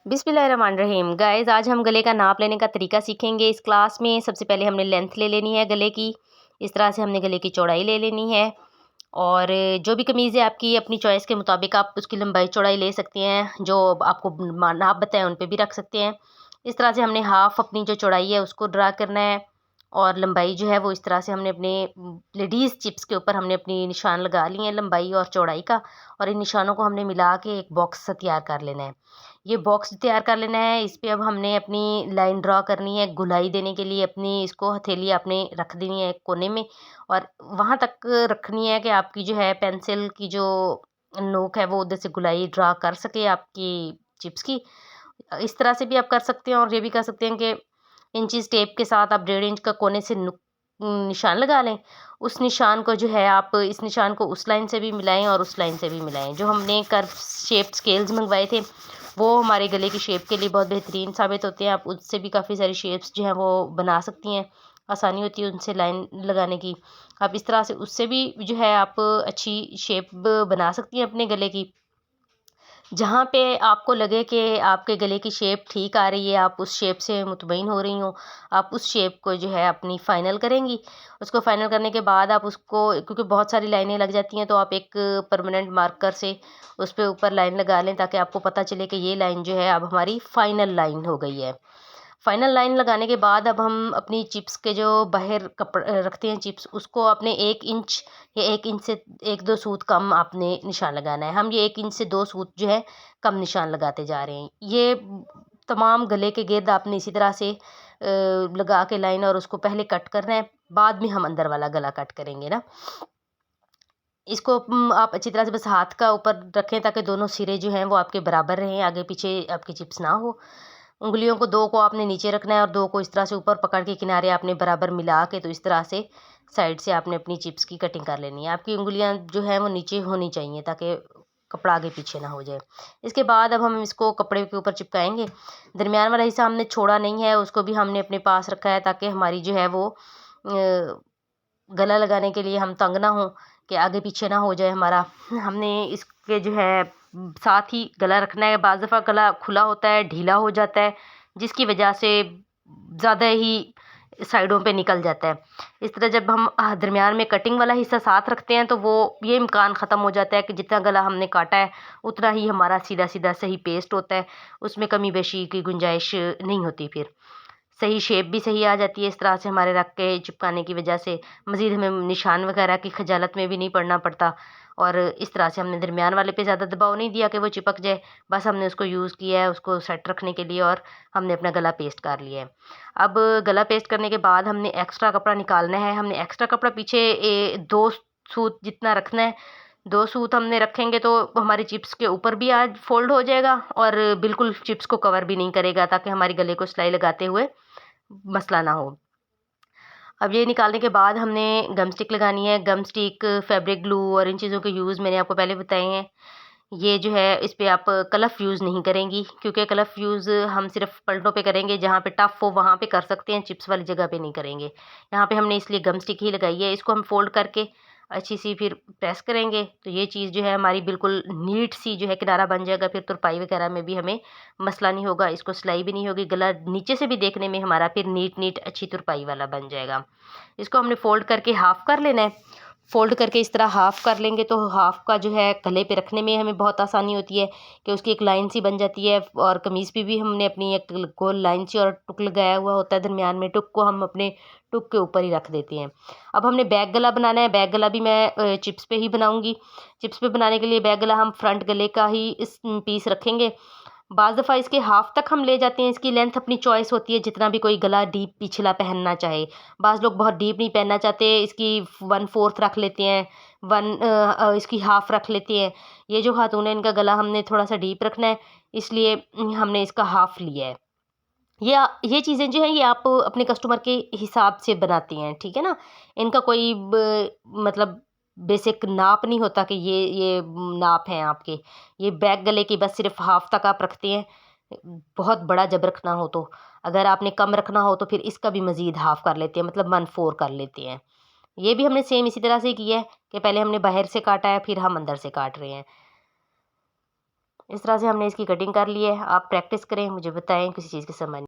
बिस्मिल्लाहिर्रहमानिर्रहीम। गाइस, आज हम गले का नाप लेने का तरीका सीखेंगे इस क्लास में। सबसे पहले हमने लेंथ ले लेनी है गले की। इस तरह से हमने गले की चौड़ाई ले लेनी है। और जो भी कमीज़ है आपकी अपनी चॉइस के मुताबिक आप उसकी लंबाई चौड़ाई ले सकती हैं। जो आपको नाप बताएं उन पे भी रख सकते हैं। इस तरह से हमने हाफ़ अपनी जो चौड़ाई है उसको ड्रा करना है। और लंबाई जो है वो इस तरह से हमने अपने लेडीज़ चिप्स के ऊपर हमने अपनी निशान लगा लिए हैं लंबाई और चौड़ाई का। और इन निशानों को हमने मिला के एक बॉक्स तैयार कर लेना है। ये बॉक्स तैयार कर लेना है। इस पे अब हमने अपनी लाइन ड्रा करनी है गोलाई देने के लिए। अपनी इसको हथेली आपने रख देनी है एक कोने में और वहाँ तक रखनी है कि आपकी जो है पेंसिल की जो नोक है वो उधर से गोलाई ड्रा कर सके आपकी चिप्स की। इस तरह से भी आप कर सकते हैं और ये भी कर सकते हैं कि इंचीज़ टेप के साथ आप 1.5 इंच का कोने से निशान लगा लें। उस निशान को जो है आप इस निशान को उस लाइन से भी मिलाएँ और उस लाइन से भी मिलाएँ। जो हमने कर्व शेप्ड स्केल्स मँगवाए थे वो हमारे गले की शेप के लिए बहुत बेहतरीन साबित होते हैं। आप उससे भी काफ़ी सारी शेप्स जो हैं वो बना सकती हैं। आसानी होती है उनसे लाइन लगाने की। आप इस तरह से उससे भी जो है आप अच्छी शेप बना सकती हैं अपने गले की। जहाँ पे आपको लगे कि आपके गले की शेप ठीक आ रही है, आप उस शेप से मुतमईन हो रही हो, आप उस शेप को जो है अपनी फ़ाइनल करेंगी। उसको फ़ाइनल करने के बाद आप उसको, क्योंकि बहुत सारी लाइनें लग जाती हैं, तो आप एक परमानेंट मार्कर से उस पे ऊपर लाइन लगा लें ताकि आपको पता चले कि ये लाइन जो है अब हमारी फ़ाइनल लाइन हो गई है। फाइनल लाइन लगाने के बाद अब हम अपनी चिप्स के जो बाहर रखते हैं चिप्स, उसको अपने 1 इंच या 1 इंच से 1-2 सूत कम आपने निशान लगाना है। हम ये 1 इंच से 2 सूत जो है कम निशान लगाते जा रहे हैं। ये तमाम गले के गिर्द आपने इसी तरह से लगा के लाइन और उसको पहले कट करना है। बाद में हम अंदर वाला गला कट करेंगे ना। इसको आप अच्छी तरह से बस हाथ का ऊपर रखें ताकि दोनों सिरे जो हैं वो आपके बराबर रहें, आगे पीछे आपकी चिप्स ना हो। उँगलियों को 2 को आपने नीचे रखना है और 2 को इस तरह से ऊपर पकड़ के किनारे आपने बराबर मिला के, तो इस तरह से साइड से आपने अपनी चिप्स की कटिंग कर लेनी है। आपकी उँगलियाँ जो हैं वो नीचे होनी चाहिए ताकि कपड़ा आगे पीछे ना हो जाए। इसके बाद अब हम इसको कपड़े के ऊपर चिपकाएँगे। दरमियान वाला हिस्सा हमने छोड़ा नहीं है, उसको भी हमने अपने पास रखा है ताकि हमारी जो है वो गला लगाने के लिए हम तंग ना हों कि आगे पीछे ना हो जाए हमारा। हमने इसके जो है साथ ही गला रखना है। बाज़ दफ़ा गला खुला होता है, ढीला हो जाता है, जिसकी वजह से ज़्यादा ही साइडों पे निकल जाता है। इस तरह जब हम दरमियान में कटिंग वाला हिस्सा साथ रखते हैं तो वो ये इम्कान ख़त्म हो जाता है कि जितना गला हमने काटा है उतना ही हमारा सीधा-सीधा सही पेस्ट होता है। उसमें कमी बेशी की गुंजाइश नहीं होती फिर। सही शेप भी सही आ जाती है इस तरह से हमारे रख के चिपकाने की वजह से। मज़ीद हमें निशान वगैरह की खजालत में भी नहीं पड़ना पड़ता। और इस तरह से हमने दरमियान वाले पे ज़्यादा दबाव नहीं दिया कि वो चिपक जाए। बस हमने उसको यूज़ किया है उसको सेट रखने के लिए और हमने अपना गला पेस्ट कर लिया है। अब गला पेस्ट करने के बाद हमने एक्स्ट्रा कपड़ा निकालना है। हमने एक्स्ट्रा कपड़ा पीछे 2 सूत जितना रखना है। 2 सूत हमने रखेंगे तो हमारी चिप्स के ऊपर भी आज फ़ोल्ड हो जाएगा और बिल्कुल चिप्स को कवर भी नहीं करेगा ताकि हमारे गले को सिलाई लगाते हुए मसला ना हो। अब ये निकालने के बाद हमने गम स्टिक लगानी है। गम स्टिक, फैब्रिक ग्लू और इन चीज़ों के यूज़ मैंने आपको पहले बताए हैं। ये जो है इस पे आप कलफ़ यूज़ नहीं करेंगी क्योंकि कलफ़ यूज़ हम सिर्फ़ पलटों पे करेंगे, जहाँ पे टफ़ हो वहाँ पे कर सकते हैं, चिप्स वाली जगह पे नहीं करेंगे। यहाँ पे हमने इसलिए गम स्टिक ही लगाई है। इसको हम फ़ोल्ड करके अच्छी सी फिर प्रेस करेंगे तो ये चीज़ जो है हमारी बिल्कुल नीट सी जो है किनारा बन जाएगा। फिर तुरपाई वगैरह में भी हमें मसला नहीं होगा, इसको सिलाई भी नहीं होगी। गला नीचे से भी देखने में हमारा फिर नीट अच्छी तुरपाई वाला बन जाएगा। इसको हमने फ़ोल्ड करके हाफ़ कर लेना है। फ़ोल्ड करके इस तरह हाफ़ कर लेंगे तो हाफ़ का जो है गले पे रखने में हमें बहुत आसानी होती है कि उसकी एक लाइन सी बन जाती है। और कमीज़ पे भी हमने अपनी एक गोल लाइन सी और टुक लगाया हुआ होता है दरमियान में। टुक को हम अपने टुक के ऊपर ही रख देते हैं। अब हमने बैक गला बनाना है। बैक गला भी मैं चिप्स पे ही बनाऊँगी। चिप्स पे बनाने के लिए बैक गला हम फ्रंट गले का ही इस पीस रखेंगे। बाज़ दफ़ा इसके हाफ़ तक हम ले जाते हैं। इसकी लेंथ अपनी चॉइस होती है जितना भी कोई गला डीप पिछला पहनना चाहे। बाज़ लोग बहुत डीप नहीं पहनना चाहते, इसकी 1/4 रख लेते हैं, इसकी हाफ़ रख लेते हैं। ये जो ख़ातून है इनका गला हमने थोड़ा-सा डीप रखना है, इसलिए हमने इसका हाफ़ लिया है। ये चीज़ें जो हैं ये आप अपने कस्टमर के हिसाब से बनाती हैं, ठीक है ना? इनका कोई मतलब बेसिक नाप नहीं होता कि ये नाप हैं आपके। ये बैक गले की बस सिर्फ़ हाफ़ तक आप रखते हैं। बहुत बड़ा जब रखना हो तो। अगर आपने कम रखना हो तो फिर इसका भी मज़ीद हाफ़ कर लेते हैं, मतलब 1/4 कर लेते हैं। ये भी हमने सेम इसी तरह से किया है कि पहले हमने बाहर से काटा है फिर हम अंदर से काट रहे हैं। इस तरह से हमने इसकी कटिंग कर ली है। आप प्रैक्टिस करें, मुझे बताएं किसी चीज़ की समझ